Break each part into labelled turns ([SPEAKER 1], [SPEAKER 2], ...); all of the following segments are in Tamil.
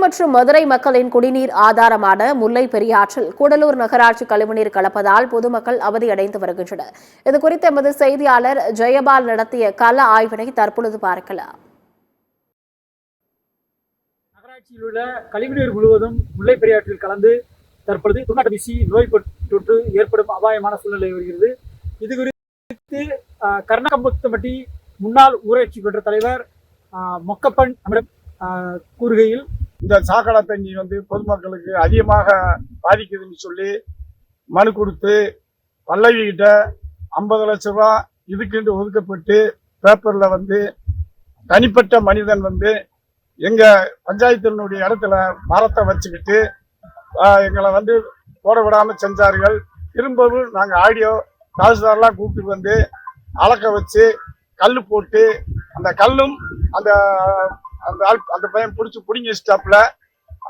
[SPEAKER 1] மற்றும் மதுரை மக்களின் குடிநீர் ஆதாரமான முல்லை பெரியாற்றில் கூடலூர் நகராட்சி கழிவுநீர் கலப்பதால் பொதுமக்கள் அவதியடைந்து வருகின்றனர். இதுகுறித்து எமது செய்தியாளர் ஜெயபால் நடத்திய கள ஆய்வினை தற்பொழுது பார்க்கலாம்.
[SPEAKER 2] நகராட்சியில் உள்ள கழிவுநீர் முழுவதும் முல்லை பெரியாற்றில் கலந்து தற்பொழுது துர்நாற்றம் வீசி நோய் தொற்று ஏற்படும் அபாயமான சூழ்நிலை வருகிறது. இது குறித்து கர்ணகம்புத்தம்பட்டி முன்னாள் ஊராட்சி மன்ற தலைவர் மொக்கப்பன் கூறுகையில்,
[SPEAKER 3] இந்த சாக்கடை தண்ணி பொதுமக்களுக்கு அதிகமாக பாதிக்குதுன்னு சொல்லி மனு கொடுத்து பல்லவி கிட்ட 50 லட்சம் ரூபாய் இதுக்கு ஒதுக்கப்பட்டு பேப்பர்ல தனிப்பட்ட மனிதன் எங்க பஞ்சாயத்தினுடைய இடத்துல மரத்தை வச்சுக்கிட்டு எங்களை போட விடாம செஞ்சார்கள். திரும்பவும் நாங்க ஆடியோ தாசில்தார்லாம் கூப்பிட்டு அளக்க வச்சு கல் போட்டு அந்த கல்லும் அந்த அந்த பையன் பிடிங்கி ஸ்டாப்ல.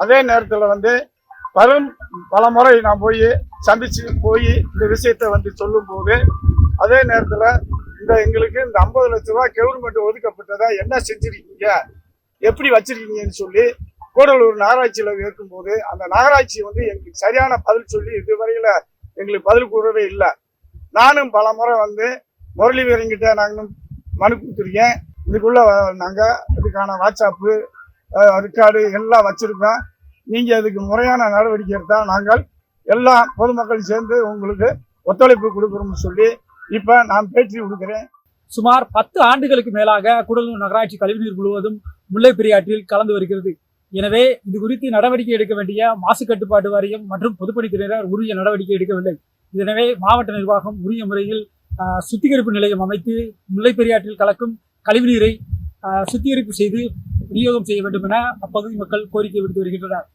[SPEAKER 3] அதே நேரத்தில் பல முறை நான் போய் சந்திச்சு இந்த விஷயத்த சொல்லும் போது அதே நேரத்தில் எங்களுக்கு இந்த 50 லட்சம் ரூபாய் கவர்மெண்ட் ஒதுக்கப்பட்டதை என்ன செஞ்சிருக்கீங்க, எப்படி வச்சிருக்கீங்கன்னு சொல்லி கூடலூர் நகராட்சியில கேட்கும் போது அந்த நகராட்சி எங்களுக்கு சரியான பதில் சொல்லி இதுவரையில எங்களுக்கு பதில் கூறவே இல்லை. நானும் பல முறை முரளி வீரங்கிட்ட நாங்கள் மனு கொடுத்துருக்கேன். இதுக்குள்ள நாங்க இதுக்கான வாட்ஸ்அப்பு ரெக்கார்டு எல்லாம் வச்சிருக்கோம். நீங்க அதுக்கு முறையான நடவடிக்கை எடுத்தால் நாங்கள் எல்லா பொதுமக்கள் சேர்ந்து உங்களுக்கு ஒத்துழைப்பு கொடுக்குறோம்னு சொல்லி இப்ப நான் பேட்டி கொடுக்கிறேன்.
[SPEAKER 2] சுமார் 10 ஆண்டுகளுக்கு மேலாக கூடலூர் நகராட்சி கழிவுநீர் முழுவதும் முல்லை பெரியாற்றில் கலந்து வருகிறது. எனவே இது குறித்து நடவடிக்கை எடுக்க வேண்டிய மாசு கட்டுப்பாட்டு வாரியம் மற்றும் பொதுப்பணித்துறையினர் உரிய நடவடிக்கை எடுக்கவில்லை. எனவே மாவட்ட நிர்வாகம் உரிய முறையில் சுத்திகரிப்பு நிலையம் அமைத்து முல்லை பெரியாற்றில் கலக்கும் கழிவுநீரை சுத்திகரிப்பு செய்து விநியோகம் செய்ய வேண்டும் என அப்பகுதி மக்கள் கோரிக்கை விடுத்து வருகின்றனர்.